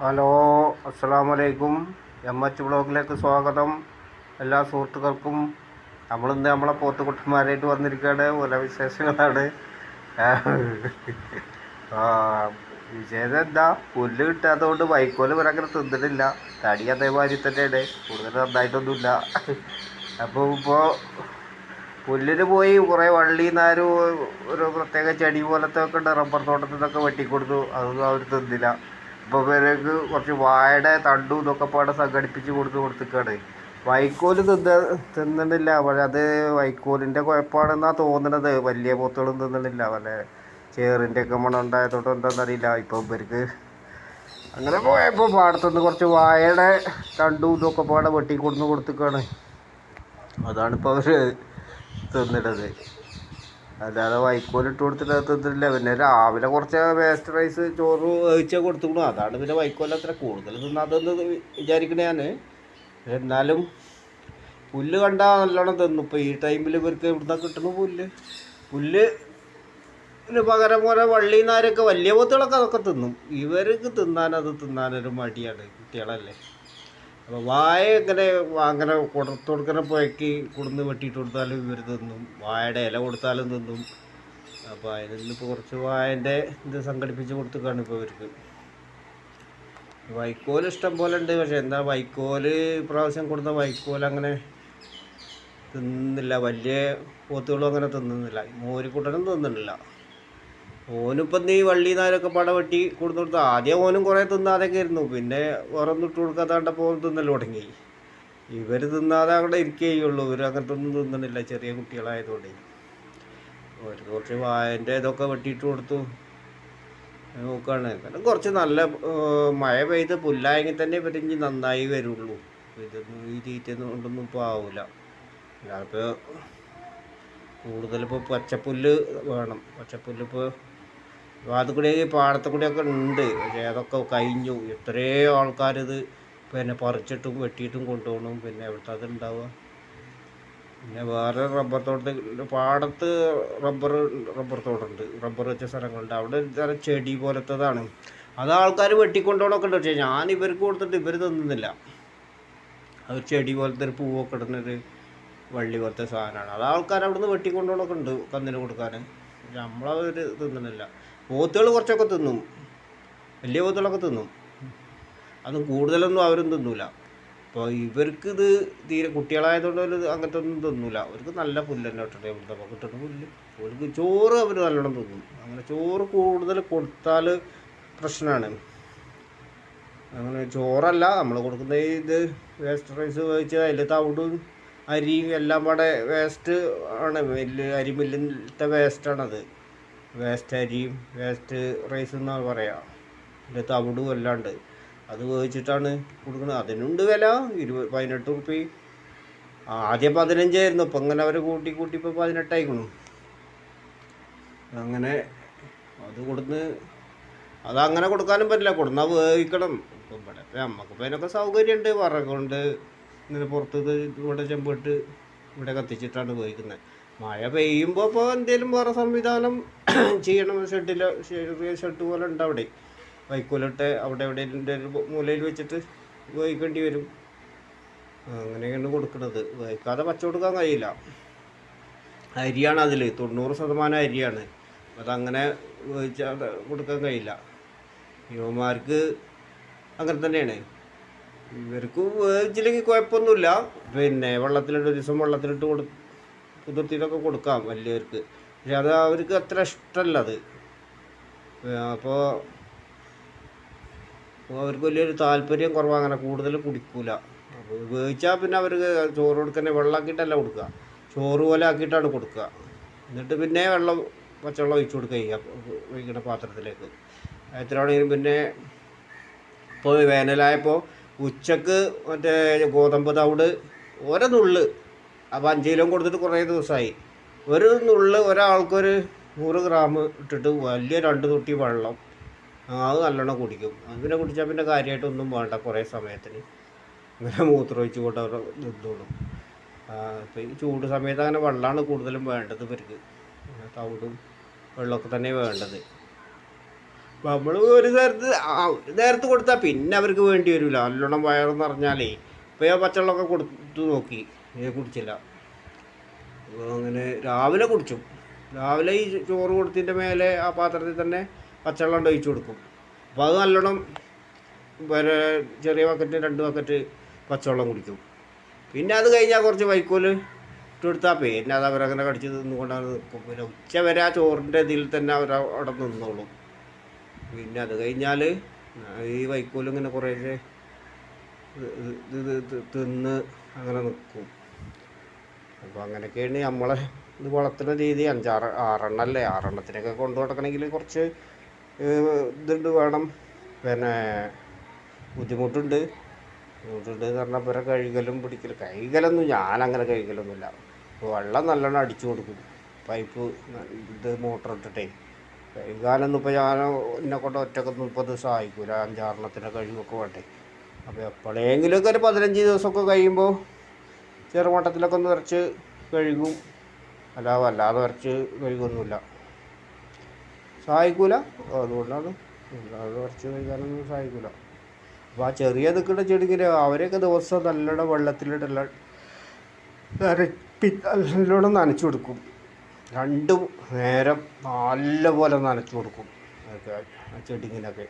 Hello, അസ്സലാമലൈക്കും. H ബ്ലോഗിലേക്ക് സ്വാഗതം. എല്ലാ സുഹൃത്തുക്കൾക്കും. നമ്മളിന്ന് നമ്മളെ പോത്തുകുട്ടന്മാരായിട്ട് വന്നിരിക്കുകയാണ്. പല വിശേഷങ്ങളാണ്. വിശേഷം എന്താ, പുല്ല് കിട്ടാത്തതുകൊണ്ട് വൈക്കോല് ഇവരങ്ങനെ തിന്നിട്ടില്ല. തടി അതേമാതിരി തന്നെയാണ്, കൂടുതൽ നന്നായിട്ടൊന്നുമില്ല. ഇപ്പോൾ പുല്ലിന് പോയി കുറേ വള്ളി നാരും ഒരു പ്രത്യേക ചെടി പോലത്തെ ഒക്കെ ഉണ്ട്, റബ്ബർ തോട്ടത്തിൽ നിന്നൊക്കെ വെട്ടിക്കൊടുത്തു. അതൊന്നും അവർ തിന്നില്ല. ഇപ്പോൾ ഇവർക്ക് കുറച്ച് വാഴയുടെ തണ്ടും ഇതൊക്കെ പാടെ സംഘടിപ്പിച്ച് കൊടുത്തിക്കാണ്. വൈക്കോല് തിന്നണില്ല. പക്ഷെ അത് വൈക്കോലിൻ്റെ കുഴപ്പമാണെന്നാണ് തോന്നണത്. വലിയ പോത്തുകളും തിന്നണില്ല. വല്ല ചേറിൻ്റെ ഒക്കെ മണം ഉണ്ടായതോട്ടോ എന്താണെന്നറിയില്ല. ഇപ്പോൾ ഇവർക്ക് അങ്ങനെ പോയപ്പോൾ പാടത്തുനിന്ന് കുറച്ച് വാഴയുടെ തണ്ടും ഇതൊക്കെ പാടെ കൊടുത്തിക്കാണ്. അതാണിപ്പോൾ അവർ തിന്നിട്ടത്. അല്ലാതെ വൈക്കോലിട്ട് കൊടുത്തിട്ട് അത് തിന്നില്ല. പിന്നെ രാവിലെ കുറച്ച് വേസ്റ്റ് റൈസ് ചോറ് വേവിച്ച കൊടുത്തുകൊണ്ടു. അതാണ് പിന്നെ വൈക്കോൽ അത്ര കൂടുതൽ തിന്നാതെന്ന് വിചാരിക്കണേ ഞാൻ. എന്നാലും പുല്ല് കണ്ടാൽ നല്ലോണം തിന്നും. ഇപ്പോൾ ഈ ടൈമിൽ ഇവർക്ക് എവിടുന്ന കിട്ടുന്നു പുല്ല് പകരം പോലെ വള്ളി നാരൊക്കെ വലിയ പോത്തുകളൊക്കെ അതൊക്കെ തിന്നും. ഇവർക്ക് തിന്നാനൊരു മടിയാണ്, കുട്ടികളല്ലേ. അപ്പോൾ വാഴ അങ്ങനെ കൊടുക്കുന്ന പുഴയ്ക്ക് കൊടുന്ന് വെട്ടിയിട്ട് കൊടുത്താലും ഇവർ തിന്നും. വാഴയുടെ ഇല കൊടുത്താലും തിന്നും. അപ്പോൾ അതിൽ നിന്നിപ്പോൾ കുറച്ച് വാഴൻ്റെ ഇത് സംഘടിപ്പിച്ച് കൊടുത്തിട്ടാണ് ഇപ്പോൾ ഇവർക്ക്. വൈക്കോൽ ഇഷ്ടം പോലെ ഉണ്ട്. പക്ഷേ എന്താ, വൈക്കോല് പ്രാവശ്യം കൊടുത്ത വൈക്കോൽ അങ്ങനെ തിന്നുന്നില്ല. വലിയ പോത്തുകളും അങ്ങനെ തിന്നുന്നില്ല. മോരിക്കുട്ടനും തിന്നുന്നില്ല. ഓനിപ്പം ഈ വള്ളി നാരൊക്കെ വെട്ടി കൊടുത്തു. ആദ്യം ഓനും കുറേ തിന്നാതൊക്കെ ആയിരുന്നു. പിന്നെ വേറൊന്നും ഇട്ട് കൊടുക്കാതാണ്ടപ്പോൾ ഓൻ തിന്നല് തുടങ്ങി. ഇവർ തിന്നാതെ അവിടെ ഇരിക്കുകയുള്ളൂ. ഇവർ അങ്ങനത്തെ ഒന്നും തിന്നണില്ല, ചെറിയ കുട്ടികളായതുകൊണ്ട്. ഒരു കുറച്ച് വാഴൻ്റെ ഇതൊക്കെ വെട്ടിയിട്ട് കൊടുത്തു നോക്കുകയാണ്. കാരണം കുറച്ച് നല്ല മഴ പെയ്ത് പുല്ലായെങ്കിൽ തന്നെ ഇവരിഞ്ഞ് നന്നായി വരുള്ളൂ. ഇതൊന്നും ഈ തീറ്റ കൊണ്ടൊന്നും ഇപ്പോൾ ആവില്ല. അപ്പോൾ കൂടുതലിപ്പോൾ പച്ചപ്പുല്ല് വേണം. പച്ചപ്പുല്ലിപ്പോൾ ഭാഗത്തു കൂടി പാടത്തു കൂടിയൊക്കെ ഉണ്ട്. പക്ഷേ അതൊക്കെ കഴിഞ്ഞു. എത്രയോ ആൾക്കാരിത് പിന്നെ പറിച്ചിട്ടും വെട്ടിയിട്ടും കൊണ്ടുപോകണം. പിന്നെ എവിടുത്തെ അതുണ്ടാവുക. പിന്നെ വേറെ റബ്ബർ തോട്ടത്തിൽ പാടത്ത് റബ്ബർ തോട്ടമുണ്ട്. റബ്ബർ വെച്ച സ്ഥലങ്ങളുണ്ട്. അവിടെ ഒരു ചെടി പോലത്തതാണ്. അത് ആൾക്കാർ വെട്ടിക്കൊണ്ടുപോകണമൊക്കെ ഉണ്ട്. പക്ഷേ ഞാൻ ഇവർക്ക് കൊടുത്തിട്ട് ഇവർ തിന്നുന്നില്ല. അത് ചെടി പോലത്തെ ഒരു പൂവൊക്കെ ഇടുന്നൊരു വള്ളി പോലത്തെ സാധനമാണ്. അത് ആൾക്കാർ അവിടെ നിന്ന് വെട്ടിക്കൊണ്ടുപോകണമൊക്കെ ഉണ്ട് കന്നിന് കൊടുക്കാൻ. നമ്മളവർ തിന്നുന്നില്ല. പോത്തുകൾ കുറച്ചൊക്കെ തിന്നും, വലിയ പോത്തുകളൊക്കെ തിന്നും. അതും കൂടുതലൊന്നും അവരും തിന്നൂല. അപ്പോൾ ഇവർക്കിത് തീരെ കുട്ടികളായതുകൊണ്ട് അങ്ങനത്തെ ഒന്നും തിന്നൂല. അവർക്ക് നല്ല പുല്ല് തന്നെ കിട്ടട്ടെ. ഇവിടുത്തെ കിട്ടുന്ന പുല്ല്. അവർക്ക് ചോറ് അവർ നല്ലോണം തിന്നും. അങ്ങനെ ചോറ് കൂടുതൽ കൊടുത്താൽ പ്രശ്നമാണ്. അങ്ങനെ ചോറല്ല നമ്മൾ കൊടുക്കുന്ന ഇത് വേസ്റ്റ് റൈസ് വെച്ച് അതിൽ തവിടും അരിയും എല്ലാം പാടെ വേസ്റ്റ് ആണ്. അരിമില്ലിൻ്റെ വേസ്റ്റാണത്. വേസ്റ്റ് അരിയും വേസ്റ്റ് റൈസ് എന്നാണ് പറയുക. അതിൻ്റെ തവിടും എല്ലാം ഉണ്ട്. അത് വേവിച്ചിട്ടാണ് കൊടുക്കുന്നത്. അതിനുണ്ട് വില 18 റുപ്യ. ആദ്യം 15 ആയിരുന്നു. ഇപ്പം ഇങ്ങനെ അവർ കൂട്ടി ഇപ്പോൾ 18 ആയിക്കണം. അങ്ങനെ അത് അതങ്ങനെ കൊടുക്കാനും പറ്റില്ല. കൊടുന്നാൽ വേവിക്കണം. ഇപ്പം ഇവിടെ നമുക്കിപ്പോൾ അതിനൊക്കെ സൗകര്യമുണ്ട്. വിറകുകൊണ്ട് ഇങ്ങനെ പുറത്ത് ഇവിടെ ചെമ്പിട്ട് ഇവിടെ കത്തിച്ചിട്ടാണ് വേവിക്കുന്നത്. മഴ പെയ്യുമ്പോൾ ഇപ്പോൾ എന്തെങ്കിലും വേറെ സംവിധാനം ചെയ്യണം. ചെറിയ ഷെഡ് പോലെ ഉണ്ട് അവിടെ. വൈക്കോലിട്ട് അവിടെ ഒരു മൂലയിൽ വെച്ചിട്ട് വേവിക്കേണ്ടി വരും. അങ്ങനെയാണ് കൊടുക്കുന്നത്. വേവിക്കാതെ പച്ച കൊടുക്കാൻ കഴിയില്ല. അരിയാണ് അതിൽ 90% അരിയാണ്. അതങ്ങനെ വേവിച്ചാൽ കൊടുക്കാൻ കഴിയില്ല. യുവമാർക്ക് അങ്ങനെ തന്നെയാണ്. ഇവർക്ക് വേവിച്ചില്ലെങ്കിൽ കുഴപ്പമൊന്നുമില്ല. പിന്നെ ഒരു ദിവസം വെള്ളത്തിലിട്ട് കുതിർത്തിയിട്ടൊക്കെ കൊടുക്കാം വലിയവർക്ക്. പക്ഷെ അത് അവർക്ക് അത്ര ഇഷ്ടമല്ല അത്. അപ്പോൾ അവർക്ക് വലിയൊരു താല്പര്യം കുറവാണ്. അങ്ങനെ കൂടുതൽ കുടിക്കൂല. അപ്പോൾ വേവിച്ചാൽ പിന്നെ അവർക്ക് ചോറ് കൊടുക്കണേ വെള്ളമാക്കിയിട്ടല്ല കൊടുക്കുക, ചോറ് പോലെ ആക്കിയിട്ടാണ് കൊടുക്കുക. എന്നിട്ട് പിന്നെ പച്ചവെള്ളം ഒഴിച്ചു കൊടുക്കുക ഒഴിക്കുന്ന പാത്രത്തിലേക്ക്. എത്രയാണെങ്കിലും പിന്നെ ഇപ്പോൾ വേനലായപ്പോൾ ഉച്ചക്ക് മറ്റേ ഗോതമ്പ് തവിട് ഓരോ നുള്ള്, അപ്പോൾ 5 കിലോ കൊടുത്തിട്ട് കുറേ ദിവസമായി. ഒരു നുള്ള് ഒരാൾക്കൊരു 100 ഗ്രാം ഇട്ടിട്ട് വലിയ 2 തൊട്ടി വെള്ളം, അത് നല്ലോണം കുടിക്കും. അങ്ങനെ കുടിച്ചാൽ പിന്നെ കാര്യമായിട്ടൊന്നും വേണ്ട. കുറേ സമയത്തിന് അങ്ങനെ മൂത്രമൊഴിച്ച് കൊണ്ട് അവർ നിന്നോളും. ഇപ്പോൾ ഈ ചൂട് സമയത്ത് അങ്ങനെ വെള്ളമാണ് കൂടുതലും വേണ്ടത് ഇവർക്ക്. തവിടും വെള്ളമൊക്കെ തന്നെ വേണ്ടത്. നമ്മൾ ഒരു നേരത്ത് കൊടുത്താൽ പിന്നെ അവർക്ക് വേണ്ടി വരില്ല. നല്ലോണം വയറെന്ന് പറഞ്ഞാലേ ഇപ്പോൾ ഞാൻ പച്ചവെള്ളമൊക്കെ കൊടുത്തു നോക്കി, കുടിച്ചില്ല. അപ്പോൾ അങ്ങനെ രാവിലെ കുടിച്ചു. രാവിലെ ഈ ചോറ് കൊടുത്തതിൻ്റെ മേലെ ആ പാത്രത്തിൽ തന്നെ പച്ചവെള്ളം ഒഴിച്ചു കൊടുക്കും. അപ്പോൾ അത് നല്ലോണം പിന്നെ ചെറിയ ബക്കറ്റ് 2 ബക്കറ്റ് പച്ചവെള്ളം കുടിക്കും. പിന്നെ അത് കഴിഞ്ഞാൽ കുറച്ച് വൈക്കോല് ഇട്ടെടുത്താൽ പിന്നെ അത് അവരങ്ങനെ കടിച്ച് നിന്നുകൊണ്ടാണ് നിൽക്കും. പിന്നെ ഉച്ച വരെ ആ ചോറിൻ്റെ ഇതിൽ തന്നെ അവർ അവിടെ നിന്നോളും. പിന്നെ അത് കഴിഞ്ഞാൽ ഈ വൈക്കോലും ഇങ്ങനെ കുറേശ്ശെ തിന്ന് അങ്ങനെ നിൽക്കും. അപ്പോൾ അങ്ങനെയൊക്കെയാണ് നമ്മളെ ഇത് വളർത്തുന്ന രീതി. 6 അല്ലേ, 6 കൊണ്ടു നടക്കണമെങ്കിൽ കുറച്ച് ഇതുണ്ട് വേണം. പിന്നെ ബുദ്ധിമുട്ടുണ്ട് എന്ന് പറഞ്ഞാൽ ഇവരെ കഴുകലൊന്നും ഞാനങ്ങനെ കഴുകലൊന്നുമില്ല. വെള്ളം നല്ലോണം അടിച്ചു കൊടുക്കും. പൈപ്പ് ഇത് മോട്ടർ ഇട്ടിട്ടേ കഴുകാനൊന്നും ഇപ്പോൾ എന്നെ കൊണ്ട് ഒറ്റക്കൊന്നും ഇപ്പോൾ ഇത് സഹായിക്കില്ല. 5-6 കഴിവൊക്കെ വേണ്ടേ. അപ്പോൾ എപ്പോഴെങ്കിലുമൊക്കെ ഒരു 15 ദിവസമൊക്കെ കഴിയുമ്പോൾ ചെറുമട്ടത്തിലൊക്കെ ഒന്ന് ഉരച്ച് കഴുകും. വല്ലാതെ ഉരച്ച് കഴുകൊന്നുമില്ല, സഹായിക്കില്ല. അതുകൊണ്ടാണ് ഉരച്ച് കഴുകാനൊന്നും സഹായിക്കില്ല. അപ്പോൾ ആ ചെറിയ നിൽക്കുന്ന ചെടിക്ക് അവരെയൊക്കെ ദിവസം നല്ലോണം വെള്ളത്തിലിട്ടുള്ള നല്ലോണം നനച്ചു കൊടുക്കും. 2 നേരം നല്ലപോലെ നനച്ചു കൊടുക്കും അതൊക്കെ ആ ചെടിങ്ങിനൊക്കെ.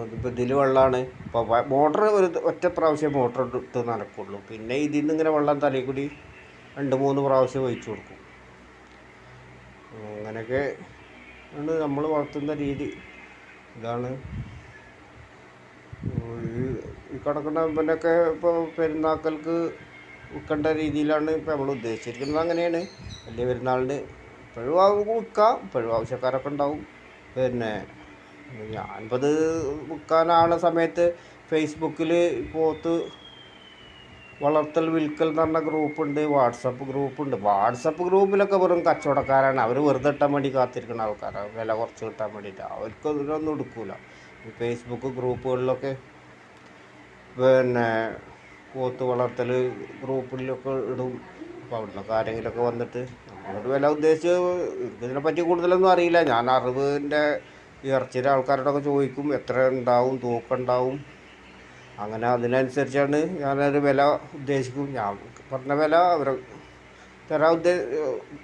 ഇതിപ്പോൾ ഇതിൽ വെള്ളമാണ്. ഇപ്പോൾ മോട്ടർ ഒറ്റ പ്രാവശ്യം മോട്ടർ ഇട്ട് നനക്കുള്ളൂ. പിന്നെ ഇതിൽ നിന്ന് ഇങ്ങനെ വെള്ളം തലയിൽ കൂടി 2-3 പ്രാവശ്യം ഒഴിച്ചു കൊടുക്കും. അങ്ങനെയൊക്കെ ആണ് നമ്മൾ വളർത്തുന്ന രീതി. ഇതാണ് ഈ കിടക്കുന്ന പിന്നൊക്കെ ഇപ്പോൾ പെരുന്നാക്കൾക്ക് വിൽക്കേണ്ട രീതിയിലാണ് ഇപ്പോൾ നമ്മൾ ഉദ്ദേശിച്ചിരിക്കുന്നത്. അങ്ങനെയാണ് വലിയ പെരുന്നാളിന് ഇപ്പോഴും വിൽക്കാം, ഇപ്പോഴും ആവശ്യക്കാരൊക്കെ ഉണ്ടാവും. പിന്നെ ഞാനിപ്പോൾ ഇത് വിൽക്കാനാണ് സമയത്ത് ഫേസ്ബുക്കിൽ പോത്ത് വളർത്തൽ വിൽക്കൽ എന്ന് പറഞ്ഞ ഗ്രൂപ്പുണ്ട്, വാട്സപ്പ് ഗ്രൂപ്പുണ്ട്. വാട്സപ്പ് ഗ്രൂപ്പിലൊക്കെ വെറും കച്ചവടക്കാരാണ്. അവർ വെറുതെ ഇട്ടാൻ വേണ്ടി കാത്തിരിക്കുന്ന ആൾക്കാരാണ്, വില കുറച്ച് കിട്ടാൻ വേണ്ടിയിട്ട്. അവർക്ക് ഇതിലൊന്നും എടുക്കില്ല. ഈ ഫേസ്ബുക്ക് ഗ്രൂപ്പുകളിലൊക്കെ പിന്നെ പോത്ത് വളർത്തൽ ഗ്രൂപ്പിലൊക്കെ ഇടും. അപ്പോൾ അവിടുന്ന് ആരെങ്കിലുമൊക്കെ വന്നിട്ട് നമ്മളൊരു വില ഉദ്ദേശിച്ച് ഇതിനെപ്പറ്റി കൂടുതലൊന്നും അറിയില്ല. ഞാൻ അറിവിൻ്റെ ഇറച്ചിയുടെ ആൾക്കാരോടൊക്കെ ചോദിക്കും, എത്ര ഉണ്ടാവും, തൂക്കം ഉണ്ടാവും. അങ്ങനെ അതിനനുസരിച്ചാണ് ഞാനൊരു വില ഉദ്ദേശിക്കും. ഞാൻ പറഞ്ഞ വില അവർ തരാൻ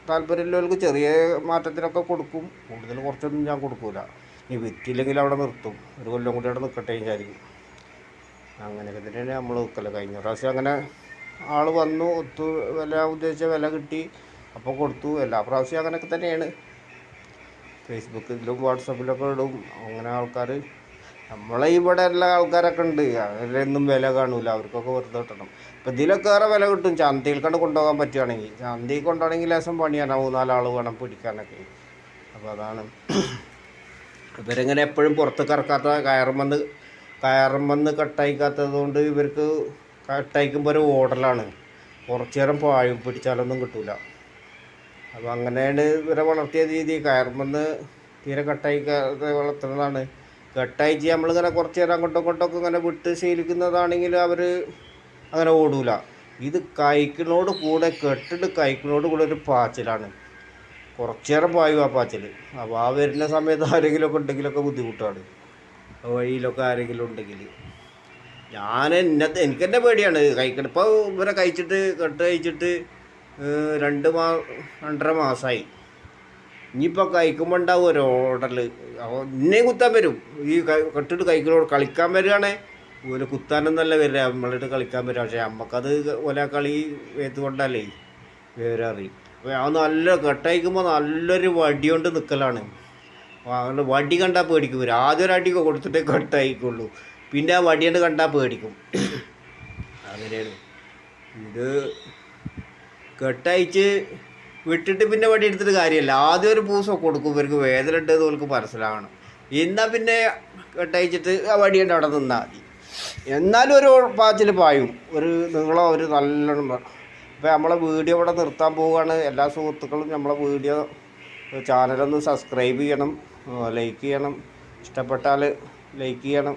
താല്പര്യമുള്ളവർക്ക് ചെറിയ മാറ്റത്തിനൊക്കെ കൊടുക്കും. കൂടുതൽ കുറച്ചൊന്നും ഞാൻ കൊടുക്കില്ല. ഈ വിറ്റില്ലെങ്കിൽ അവിടെ നിർത്തും. ഒരു കൊല്ലം കൂടി അവിടെ നിൽക്കട്ടെ വിചാരിക്കും. അങ്ങനെയൊക്കെ തന്നെയാണ് നമ്മൾ നിൽക്കല്. കഴിഞ്ഞ പ്രാവശ്യം അങ്ങനെ ആൾ വന്നു, വില ഉദ്ദേശിച്ച വില കിട്ടി, അപ്പോൾ കൊടുത്തു. എല്ലാ പ്രാവശ്യവും അങ്ങനെയൊക്കെ തന്നെയാണ്. ഫേസ്ബുക്കിലും വാട്സപ്പിലൊക്കെ ഇടും. അങ്ങനെ ആൾക്കാർ നമ്മളെ ഇവിടെ എല്ലാ ആൾക്കാരൊക്കെ ഉണ്ട്. അതിലൊന്നും വില കാണില്ല, അവർക്കൊക്കെ വെറുതെ കിട്ടണം. ഇപ്പം ഇതിലൊക്കെ ഏറെ വില കിട്ടും. ചന്തയിൽ കണ്ട് കൊണ്ടുപോകാൻ പറ്റുകയാണെങ്കിൽ. ചന്തയിൽ കൊണ്ടുപോകണമെങ്കിൽ ലേശം പണിയാണ്, 3-4 ആൾ വേണം പിടിക്കാനൊക്കെ. അപ്പോൾ അതാണ് ഇവരിങ്ങനെ എപ്പോഴും പുറത്തേക്ക് ഇറക്കാത്ത കയറുമെന്ന് കട്ടയക്കാത്തത് കൊണ്ട് ഇവർക്ക് കട്ടയക്കുമ്പോൾ ഒരു ഓടലാണ്. കുറച്ച് നേരം പായും, പിടിച്ചാലൊന്നും കിട്ടില്ല. അപ്പോൾ അങ്ങനെയാണ് ഇവരെ വളർത്തിയ രീതി. കയറുമെന്ന് തീരെ കട്ടയക്കാതെ വളർത്തുന്നതാണ്. കെട്ടയച്ച് നമ്മളിങ്ങനെ കുറച്ച് നേരം അങ്ങോട്ടൊക്കെ ഇങ്ങനെ വിട്ട് ശീലിക്കുന്നതാണെങ്കിൽ അവർ അങ്ങനെ ഓടൂല. ഇത് കൈക്കിനോട് കൂടെ കെട്ടിട്ട് കൈക്കിനോട് കൂടെ ഒരു പാച്ചിലാണ്. കുറച്ച് നേരം പായും ആ പാച്ചിൽ. അപ്പോൾ ആ വരുന്ന സമയത്ത് ആരെങ്കിലുമൊക്കെ ഉണ്ടെങ്കിലൊക്കെ ബുദ്ധിമുട്ടാണ്. വഴിയിലൊക്കെ ആരെങ്കിലും ഉണ്ടെങ്കിൽ എനിക്കെന്നെ പേടിയാണ് കഴിക്കണം. ഇപ്പോൾ ഇവരെ കെട്ട് കഴിച്ചിട്ട് 2-2.5 മാസമായി. ഇനിയിപ്പോൾ കഴിക്കുമ്പോൾ ഉണ്ടാവും ഒരു ഓടൽ. അപ്പോൾ ഇന്നേയും കുത്താൻ വരും. ഈ കെട്ടിട്ട് കഴിക്കലോട് കളിക്കാൻ വരികയാണെ ഓല് കുത്താനൊന്നല്ല വരിക, നമ്മളിട്ട് കളിക്കാൻ വരിക. പക്ഷേ നമുക്കത് ഓല കളി വേത്തുകൊണ്ടല്ലേ വിവരറിയും. അപ്പോൾ അത് നല്ല കെട്ടയക്കുമ്പോൾ നല്ലൊരു വടി കൊണ്ട് നിൽക്കലാണ്. അതുകൊണ്ട് വടി കണ്ടാൽ പേടിക്കും. വരും ആദ്യം ഒരു അടി കൊടുത്തിട്ടേ കെട്ടയക്കുള്ളൂ. പിന്നെ ആ വടി കൊണ്ട് കണ്ടാൽ പേടിക്കും. അങ്ങനെയാണ് ഇത്. കെട്ടയച്ച് വിട്ടിട്ട് പിന്നെ വടി എടുത്തിട്ട് കാര്യമല്ല. ആദ്യം ഒരു പൂസൊക്കെ കൊടുക്കും. ഇവർക്ക് വേദന ഉണ്ടെന്ന് ഓൾക്ക് മനസ്സിലാവണം. എന്നാൽ പിന്നെ കെട്ടയച്ചിട്ട് ആ വടി കൊണ്ട് അവിടെ നിന്നാൽ മതി. എന്നാലും ഒരു പാച്ചിൽ പായും. നിങ്ങളോ ഒരു നല്ലോണം. ഇപ്പോൾ നമ്മളെ വീഡിയോ ഇവിടെ നിർത്താൻ പോവുകയാണ്. എല്ലാ സുഹൃത്തുക്കളും നമ്മളെ വീഡിയോ ചാനലൊന്ന് സബ്സ്ക്രൈബ് ചെയ്യണം, ലൈക്ക് ചെയ്യണം. ഇഷ്ടപ്പെട്ടാൽ ലൈക്ക് ചെയ്യണം.